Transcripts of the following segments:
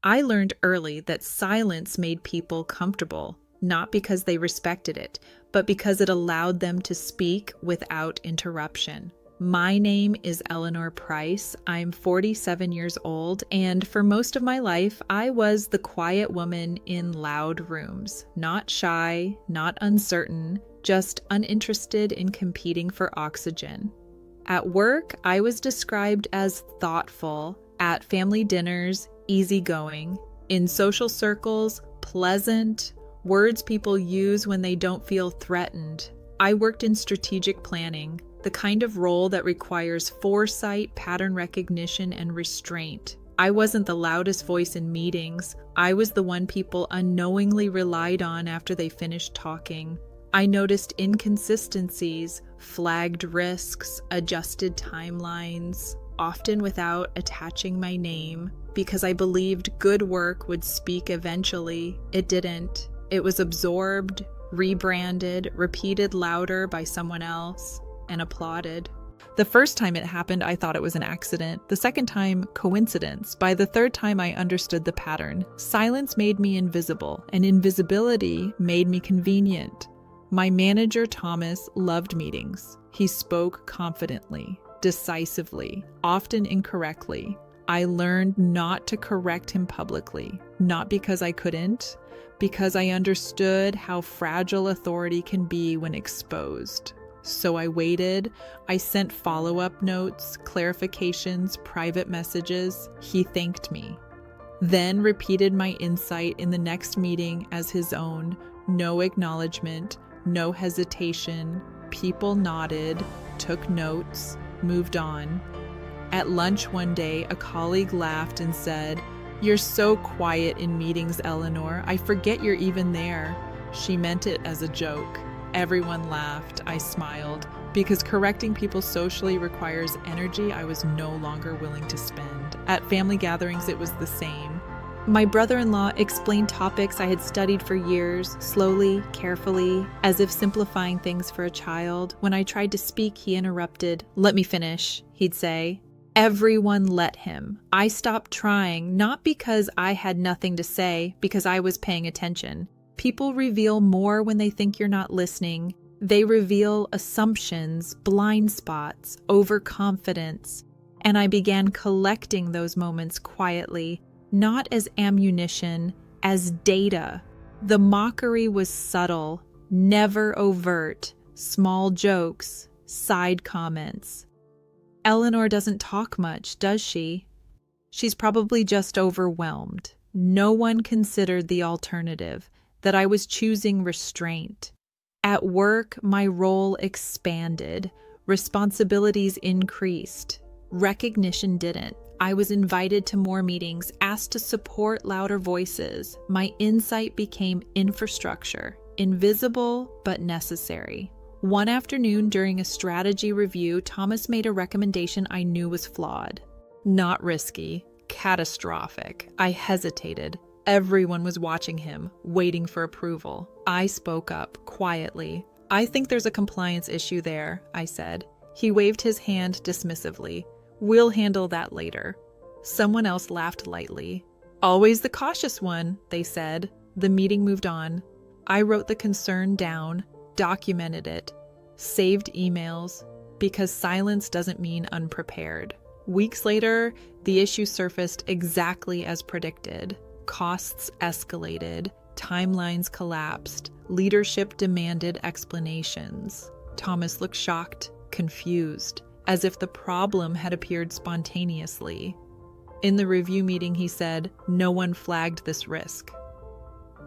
I learned early that silence made people comfortable, not because they respected it, but because it allowed them to speak without interruption. My name is Eleanor Price. I'm 47 years old, and for most of my life, I was the quiet woman in loud rooms. Not shy, not uncertain, just uninterested in competing for oxygen. At work, I was described as thoughtful. At family dinners, easygoing. In social circles, pleasant. Words people use when they don't feel threatened. I worked in strategic planning, the kind of role that requires foresight, pattern recognition, and restraint. I wasn't the loudest voice in meetings. I was the one people unknowingly relied on after they finished talking. I noticed inconsistencies, flagged risks, adjusted timelines, often without attaching my name, because I believed good work would speak eventually. It didn't. It was absorbed, rebranded, repeated louder by someone else, and applauded. The first time it happened, I thought it was an accident. The second time, coincidence. By the third time, I understood the pattern. Silence made me invisible, and invisibility made me convenient. My manager, Thomas, loved meetings. He spoke confidently, decisively, often incorrectly. I learned not to correct him publicly, not because I couldn't, because I understood how fragile authority can be when exposed. So I waited. I sent follow-up notes, clarifications, private messages. He thanked me. Then repeated my insight in the next meeting as his own. No acknowledgement, no hesitation. People nodded, took notes, moved on. At lunch one day, a colleague laughed and said, "You're so quiet in meetings, Eleanor. I forget you're even there." She meant it as a joke. Everyone laughed. I smiled. Because correcting people socially requires energy I was no longer willing to spend. At family gatherings, it was the same. My brother-in-law explained topics I had studied for years, slowly, carefully, as if simplifying things for a child. When I tried to speak, he interrupted. "Let me finish," he'd say. Everyone let him. I stopped trying, not because I had nothing to say, because I was paying attention. People reveal more when they think you're not listening. They reveal assumptions, blind spots, overconfidence. And I began collecting those moments quietly, not as ammunition, as data. The mockery was subtle, never overt, small jokes, side comments. Eleanor doesn't talk much, does she? She's probably just overwhelmed. No one considered the alternative, that I was choosing restraint. At work, my role expanded. Responsibilities increased. Recognition didn't. I was invited to more meetings, asked to support louder voices. My insight became infrastructure, invisible but necessary. One afternoon during a strategy review, Thomas made a recommendation I knew was flawed. Not risky, catastrophic. I hesitated. Everyone was watching him, waiting for approval. I spoke up, quietly. "I think there's a compliance issue there," I said. He waved his hand dismissively. "We'll handle that later." Someone else laughed lightly. "Always the cautious one," they said. The meeting moved on. I wrote the concern down, documented it, saved emails, because silence doesn't mean unprepared. Weeks later, the issue surfaced exactly as predicted. Costs escalated, timelines collapsed, leadership demanded explanations. Thomas looked shocked, confused, as if the problem had appeared spontaneously. In the review meeting, he said, "No one flagged this risk."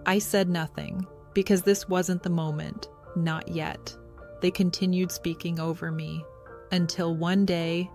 I said nothing, because this wasn't the moment. Not yet. They continued speaking over me, until one day,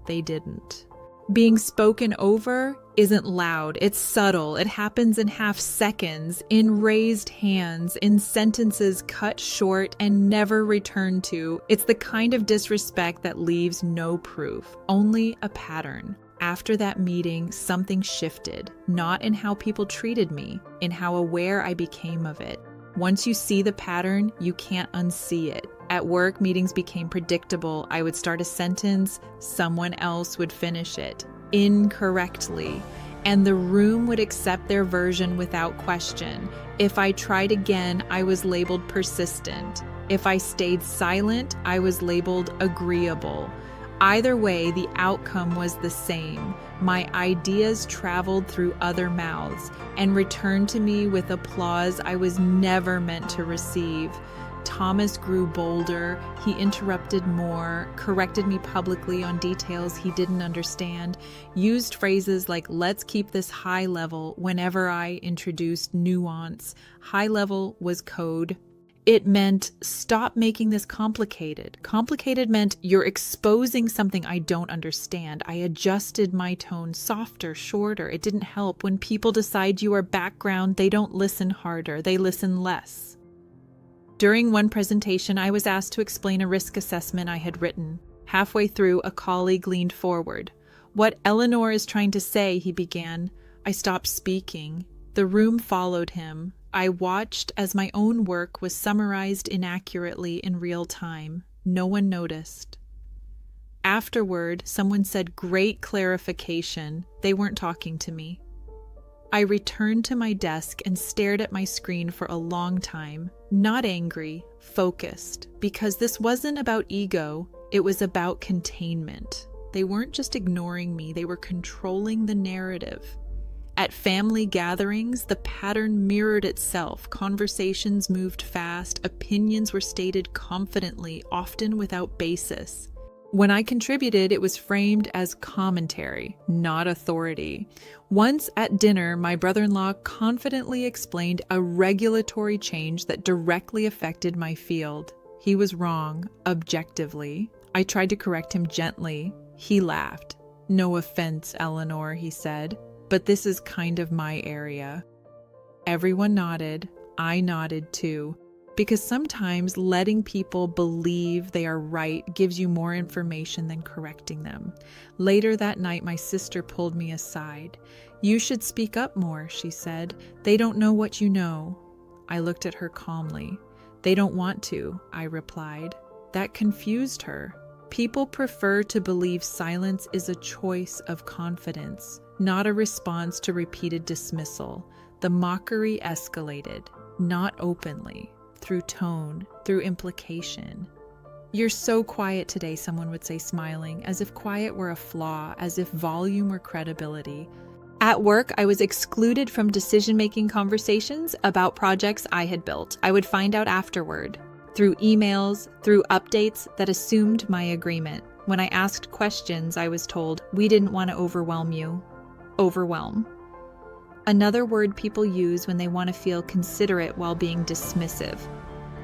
they didn't. Being spoken over isn't loud, it's subtle. It happens in half seconds, in raised hands, in sentences cut short and never returned to. It's the kind of disrespect that leaves no proof, only a pattern. After that meeting, something shifted, not in how people treated me, in how aware I became of it. Once you see the pattern, you can't unsee it. At work, meetings became predictable. I would start a sentence, someone else would finish it, incorrectly. and the room would accept their version without question. If I tried again, I was labeled persistent. If I stayed silent, I was labeled agreeable. Either way, the outcome was the same. My ideas traveled through other mouths and returned to me with applause I was never meant to receive. Thomas grew bolder, he interrupted more, corrected me publicly on details he didn't understand, used phrases like "let's keep this high level" whenever I introduced nuance. High level was code. It meant stop making this complicated. Complicated meant you're exposing something I don't understand. I adjusted my tone softer, shorter. It didn't help. When people decide you are background, they don't listen harder, they listen less. During one presentation, I was asked to explain a risk assessment I had written. Halfway through, a colleague leaned forward. "What Eleanor is trying to say," he began. I stopped speaking. The room followed him. I watched as my own work was summarized inaccurately in real time. No one noticed. Afterward, someone said, "Great clarification." They weren't talking to me. I returned to my desk and stared at my screen for a long time, not angry, focused, because this wasn't about ego, it was about containment. They weren't just ignoring me, they were controlling the narrative. At family gatherings, the pattern mirrored itself. Conversations moved fast, opinions were stated confidently, often without basis. When I contributed, it was framed as commentary, not authority. Once at dinner, my brother-in-law confidently explained a regulatory change that directly affected my field. He was wrong, objectively. I tried to correct him gently. He laughed. "No offense, Eleanor," he said, "but this is kind of my area." Everyone nodded. I nodded too. Because sometimes letting people believe they are right gives you more information than correcting them. Later that night, my sister pulled me aside. "You should speak up more," she said. "They don't know what you know." I looked at her calmly. "They don't want to," I replied. That confused her. People prefer to believe silence is a choice of confidence, not a response to repeated dismissal. The mockery escalated, not openly. Through tone, through implication. "You're so quiet today," someone would say, smiling, as if quiet were a flaw, as if volume were credibility. At work, I was excluded from decision-making conversations about projects I had built. I would find out afterward, through emails, through updates that assumed my agreement. When I asked questions, I was told, "We didn't want to overwhelm you." Overwhelm. Another word people use when they want to feel considerate while being dismissive.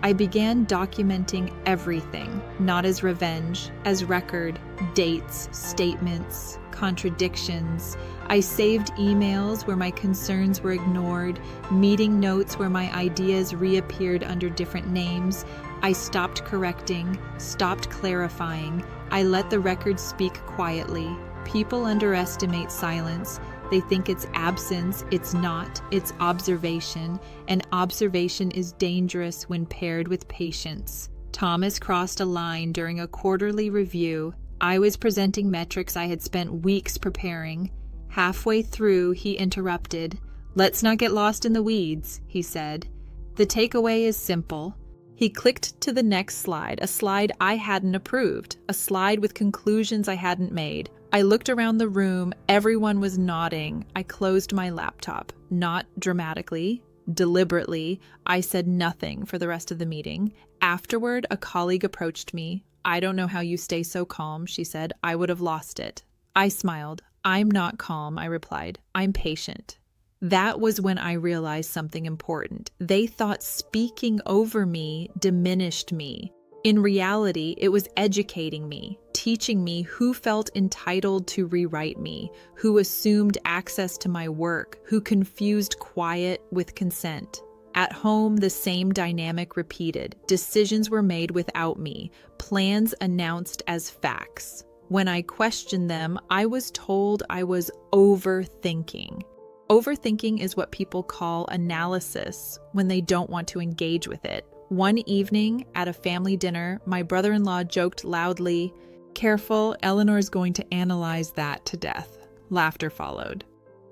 I began documenting everything, not as revenge, as record, dates, statements, contradictions. I saved emails where my concerns were ignored, meeting notes where my ideas reappeared under different names. I stopped correcting, stopped clarifying. I let the record speak quietly. People underestimate silence. They think it's absence. It's not. It's observation. And observation is dangerous when paired with patience. Thomas crossed a line during a quarterly review. I was presenting metrics I had spent weeks preparing. Halfway through, he interrupted. "Let's not get lost in the weeds," he said. "The takeaway is simple." He clicked to the next slide, a slide I hadn't approved, a slide with conclusions I hadn't made. I looked around the room. Everyone was nodding. I closed my laptop. Not dramatically, deliberately. I said nothing for the rest of the meeting. Afterward, a colleague approached me. "I don't know how you stay so calm," she said. "I would have lost it." I smiled. "I'm not calm," I replied. "I'm patient." That was when I realized something important. They thought speaking over me diminished me. In reality, it was educating me, teaching me who felt entitled to rewrite me, who assumed access to my work, who confused quiet with consent. At home, the same dynamic repeated. Decisions were made without me, plans announced as facts. When I questioned them, I was told I was overthinking. Overthinking is what people call analysis when they don't want to engage with it. One evening at a family dinner, my brother-in-law joked loudly, "Careful, Eleanor's going to analyze that to death." Laughter followed.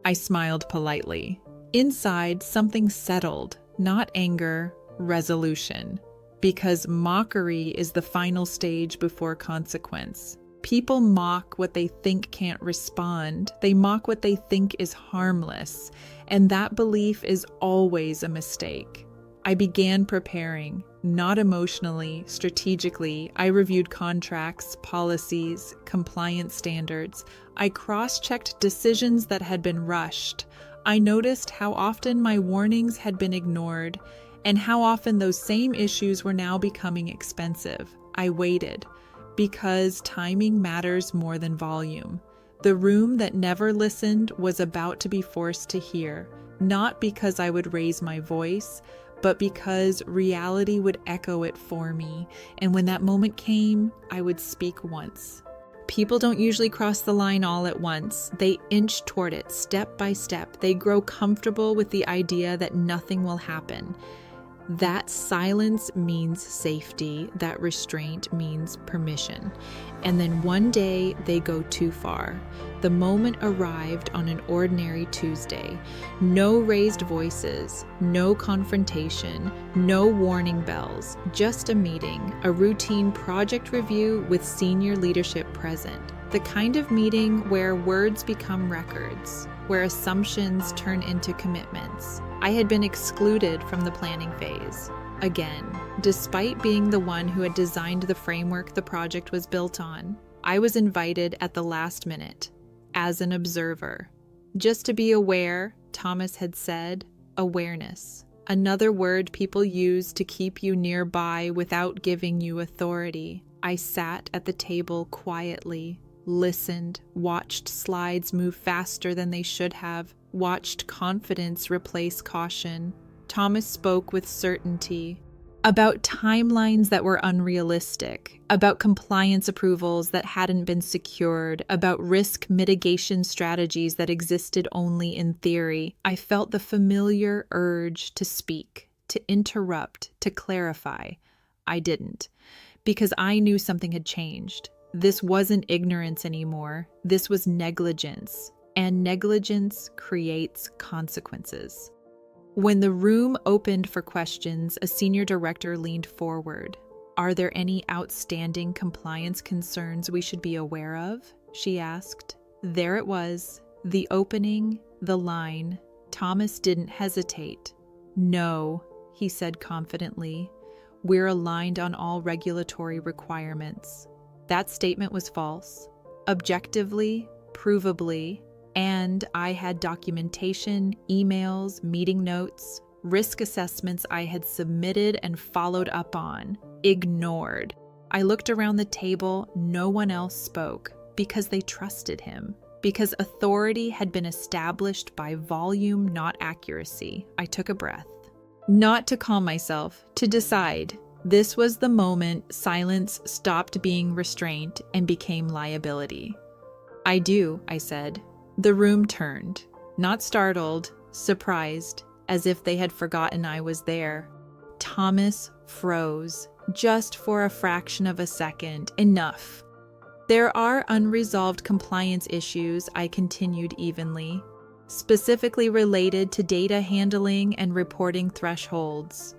I smiled politely. Inside, something settled, not anger, resolution. Because mockery is the final stage before consequence. People mock what they think can't respond. They mock what they think is harmless. And that belief is always a mistake. I began preparing, not emotionally, strategically. I reviewed contracts, policies, compliance standards. I cross-checked decisions that had been rushed. I noticed how often my warnings had been ignored and how often those same issues were now becoming expensive. I waited, because timing matters more than volume. The room that never listened was about to be forced to hear, not because I would raise my voice, but because reality would echo it for me, and when that moment came, I would speak once. People don't usually cross the line all at once. They inch toward it step by step. They grow comfortable with the idea that nothing will happen. That silence means safety. That restraint means permission. And then one day they go too far. The moment arrived on an ordinary Tuesday. No raised voices, no confrontation, no warning bells, just a meeting, a routine project review with senior leadership present. The kind of meeting where words become records, where assumptions turn into commitments. I had been excluded from the planning phase. Again, despite being the one who had designed the framework the project was built on, I was invited at the last minute, as an observer. Just to be aware, Thomas had said, awareness. Another word people use to keep you nearby without giving you authority. I sat at the table quietly, listened, watched slides move faster than they should have, watched confidence replace caution. Thomas spoke with certainty about timelines that were unrealistic, about compliance approvals that hadn't been secured, about risk mitigation strategies that existed only in theory. I felt the familiar urge to speak, to interrupt, to clarify. I didn't, because I knew something had changed. This wasn't ignorance anymore. This was negligence. And negligence creates consequences. When the room opened for questions, a senior director leaned forward. "Are there any outstanding compliance concerns we should be aware of?" she asked. There it was, the opening, the line. Thomas didn't hesitate. "No," he said confidently. "We're aligned on all regulatory requirements." That statement was false. Objectively, provably, and I had documentation, emails, meeting notes, risk assessments I had submitted and followed up on, ignored. I looked around the table, no one else spoke, because they trusted him, because authority had been established by volume, not accuracy. I took a breath. Not to calm myself, to decide. This was the moment silence stopped being restraint and became liability. "I do," I said. The room turned, not startled, surprised, as if they had forgotten I was there. Thomas froze, just for a fraction of a second. Enough. "There are unresolved compliance issues," I continued evenly, "specifically related to data handling and reporting thresholds."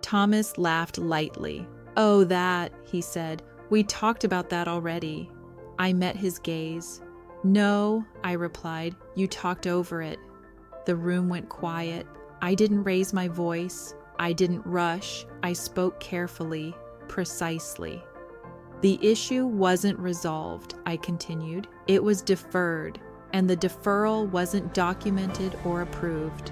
Thomas laughed lightly. "Oh, that," he said. "We talked about that already." I met his gaze. "No," I replied, "you talked over it." The room went quiet. I didn't raise my voice. I didn't rush. I spoke carefully, precisely. "The issue wasn't resolved," I continued. "It was deferred, and the deferral wasn't documented or approved."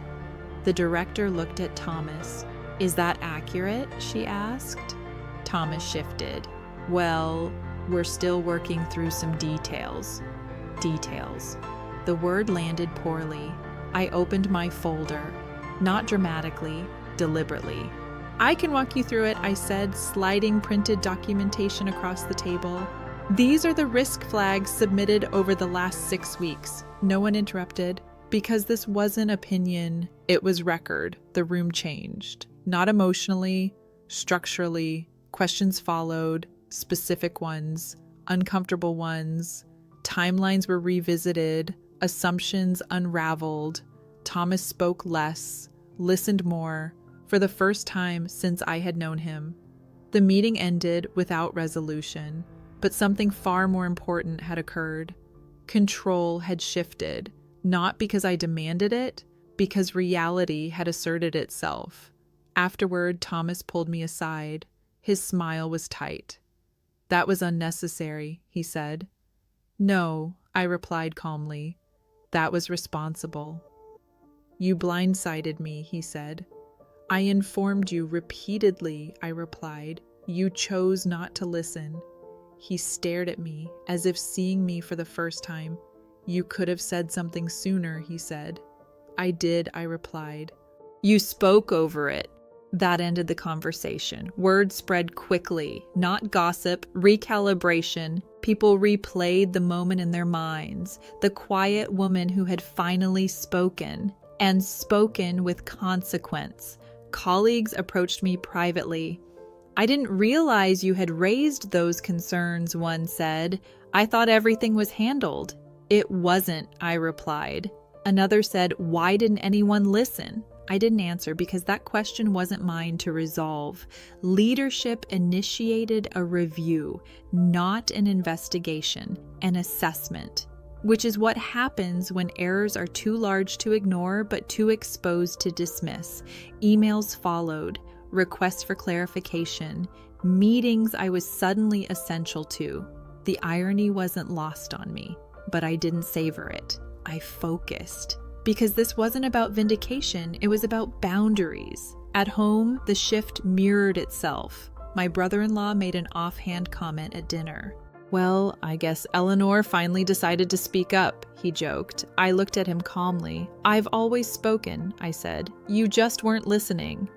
The director looked at Thomas. "Is that accurate?" she asked. Thomas shifted. "Well, we're still working through some details." Details. The word landed poorly. I opened my folder, not dramatically, deliberately. "I can walk you through it," I said, sliding printed documentation across the table. "These are the risk flags submitted over the last 6 weeks. No one interrupted. Because this wasn't opinion, it was record. The room changed. Not emotionally, structurally. Questions followed, specific ones, uncomfortable ones. Timelines were revisited. Assumptions unraveled. Thomas spoke less, listened more, for the first time since I had known him. The meeting ended without resolution, but something far more important had occurred. Control had shifted, not because I demanded it, because reality had asserted itself. Afterward, Thomas pulled me aside. His smile was tight. "That was unnecessary," he said. "No," I replied calmly. "That was responsible." "You blindsided me," he said. "I informed you repeatedly," I replied. "You chose not to listen." He stared at me, as if seeing me for the first time. "You could have said something sooner," he said. "I did," I replied. "You spoke over it." That ended the conversation. Word spread quickly, not gossip, recalibration. People replayed the moment in their minds. The quiet woman who had finally spoken, and spoken with consequence. Colleagues approached me privately. "I didn't realize you had raised those concerns," one said. "I thought everything was handled." "It wasn't," I replied. Another said, "Why didn't anyone listen?" I didn't answer because that question wasn't mine to resolve. Leadership initiated a review, not an investigation, an assessment, which is what happens when errors are too large to ignore but too exposed to dismiss. Emails followed, requests for clarification, meetings I was suddenly essential to. The irony wasn't lost on me, but I didn't savor it. I focused. Because this wasn't about vindication, it was about boundaries. At home, the shift mirrored itself. My brother-in-law made an offhand comment at dinner. "Well, I guess Eleanor finally decided to speak up," he joked. I looked at him calmly. "I've always spoken," I said. "You just weren't listening."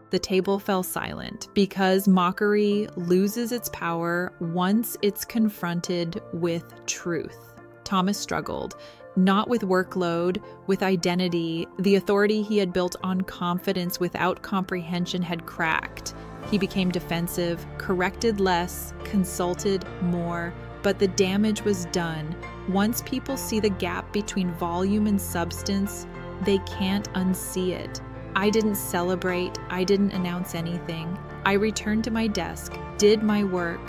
The table fell silent because mockery loses its power once it's confronted with truth. Thomas struggled. Not with workload, with identity. The authority he had built on confidence without comprehension had cracked. He became defensive, corrected less, consulted more, but the damage was done. Once people see the gap between volume and substance, they can't unsee it. I didn't celebrate, I didn't announce anything. I returned to my desk, did my work,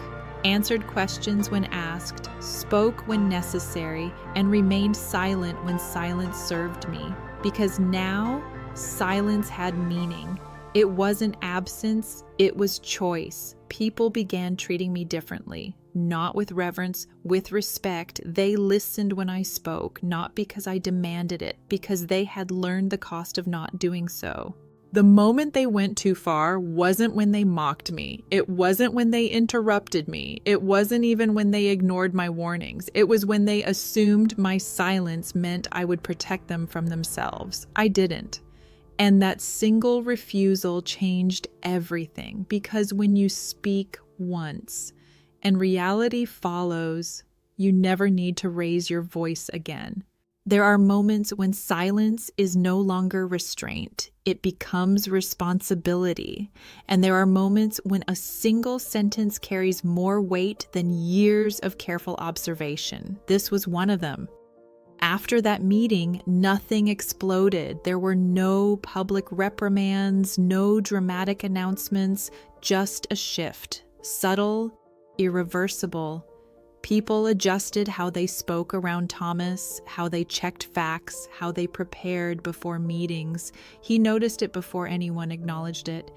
answered questions when asked, spoke when necessary, and remained silent when silence served me. Because now, silence had meaning. It wasn't absence, it was choice. People began treating me differently, not with reverence, with respect. They listened when I spoke, not because I demanded it, because they had learned the cost of not doing so. The moment they went too far wasn't when they mocked me. It wasn't when they interrupted me. It wasn't even when they ignored my warnings. It was when they assumed my silence meant I would protect them from themselves. I didn't. And that single refusal changed everything, because when you speak once and reality follows, you never need to raise your voice again. There are moments when silence is no longer restraint. It becomes responsibility. And there are moments when a single sentence carries more weight than years of careful observation. This was one of them. After that meeting, nothing exploded. There were no public reprimands, no dramatic announcements, just a shift. Subtle, irreversible. People adjusted how they spoke around Thomas, how they checked facts, how they prepared before meetings. He noticed it before anyone acknowledged it,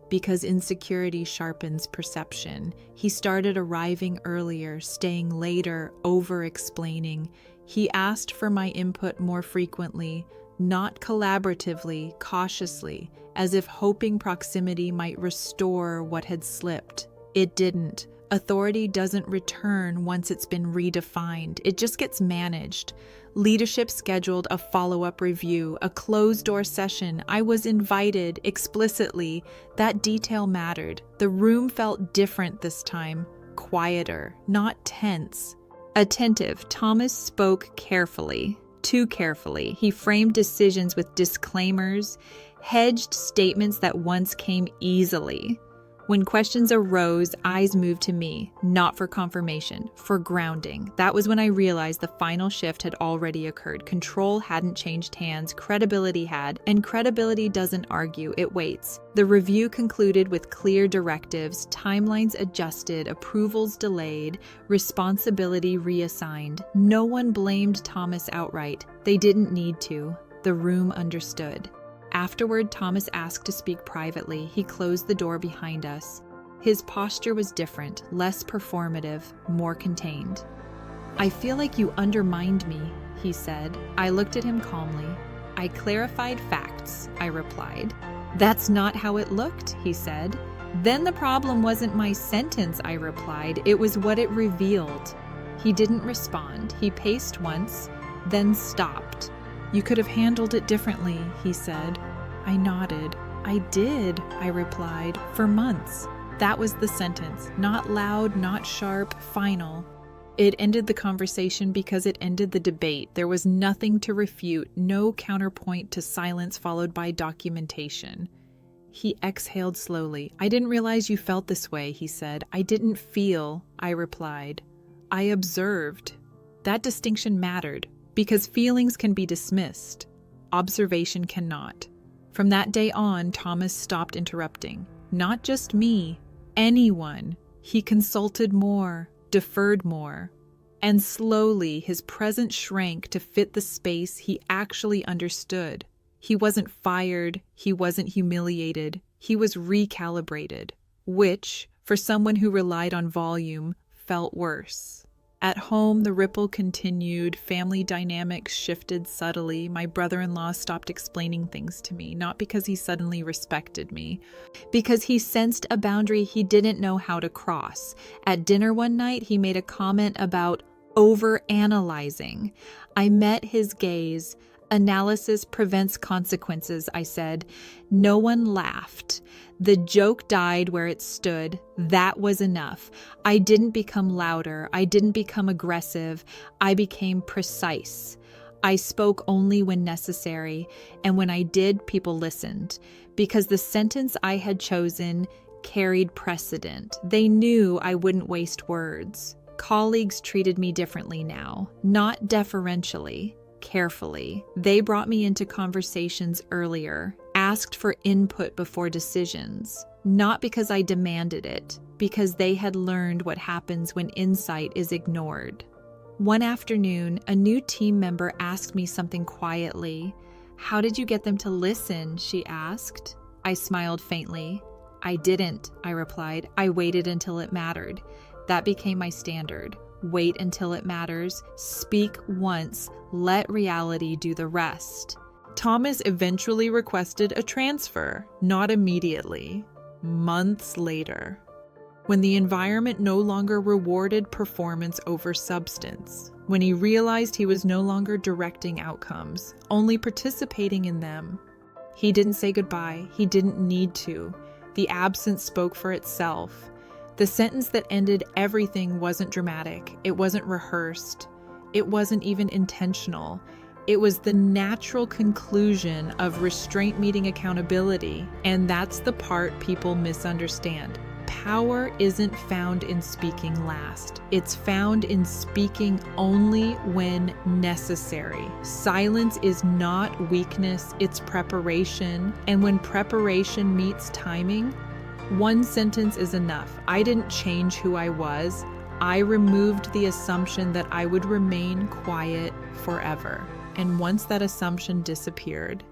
because insecurity sharpens perception. He started arriving earlier, staying later, over-explaining. He asked for my input more frequently, not collaboratively, cautiously, as if hoping proximity might restore what had slipped. It didn't. Authority doesn't return once it's been redefined. It just gets managed. Leadership scheduled a follow-up review, a closed-door session. I was invited explicitly. That detail mattered. The room felt different this time, quieter, not tense. Attentive, Thomas spoke carefully, too carefully. He framed decisions with disclaimers, hedged statements that once came easily. When questions arose, eyes moved to me, not for confirmation, for grounding. That was when I realized the final shift had already occurred. Control hadn't changed hands, credibility had, and credibility doesn't argue, it waits. The review concluded with clear directives, timelines adjusted, approvals delayed, responsibility reassigned. No one blamed Thomas outright. They didn't need to. The room understood. Afterward, Thomas asked to speak privately. He closed the door behind us. His posture was different, less performative, more contained. "I feel like you undermined me," he said. I looked at him calmly. "I clarified facts," I replied. "That's not how it looked," he said. "Then the problem wasn't my sentence," I replied. "It was what it revealed." He didn't respond. He paced once, then stopped. "You could have handled it differently," he said. I nodded. "I did," I replied, "for months." That was the sentence. Not loud, not sharp, final. It ended the conversation because it ended the debate. There was nothing to refute, no counterpoint to silence followed by documentation. He exhaled slowly. "I didn't realize you felt this way," he said. "I didn't feel," I replied. "I observed." That distinction mattered. Because feelings can be dismissed, observation cannot. From that day on, Thomas stopped interrupting. Not just me, anyone. He consulted more, deferred more. And slowly, his presence shrank to fit the space he actually understood. He wasn't fired, he wasn't humiliated, he was recalibrated, which, for someone who relied on volume, felt worse. At home, the ripple continued, family dynamics shifted subtly. My brother-in-law stopped explaining things to me, not because he suddenly respected me, because he sensed a boundary he didn't know how to cross. At dinner one night, he made a comment about overanalyzing. I met his gaze. "Analysis prevents consequences," I said. No one laughed. The joke died where it stood. That was enough. I didn't become louder. I didn't become aggressive. I became precise. I spoke only when necessary, and when I did, people listened, because the sentence I had chosen carried precedent. They knew I wouldn't waste words. Colleagues treated me differently now, not deferentially. Carefully. They brought me into conversations earlier, asked for input before decisions, not because I demanded it, because they had learned what happens when insight is ignored. One afternoon, a new team member asked me something quietly. "How did you get them to listen?" she asked. I smiled faintly. "I didn't," I replied. "I waited until it mattered." That became my standard. Wait until it matters, speak once, let reality do the rest. Thomas eventually requested a transfer, not immediately, months later, when the environment no longer rewarded performance over substance, when he realized he was no longer directing outcomes, only participating in them. He didn't say goodbye, he didn't need to. The absence spoke for itself. The sentence that ended everything wasn't dramatic. It wasn't rehearsed. It wasn't even intentional. It was the natural conclusion of restraint meeting accountability, and that's the part people misunderstand. Power isn't found in speaking last. It's found in speaking only when necessary. Silence is not weakness, it's preparation, and when preparation meets timing, one sentence is enough. I didn't change who I was. I removed the assumption that I would remain quiet forever. And once that assumption disappeared,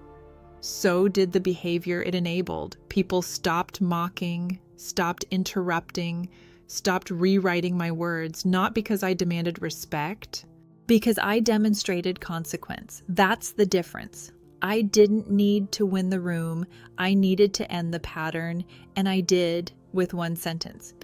so did the behavior it enabled. People stopped mocking, stopped interrupting, stopped rewriting my words, not because I demanded respect, because I demonstrated consequence. That's the difference. I didn't need to win the room. I needed to end the pattern, and I did with one sentence.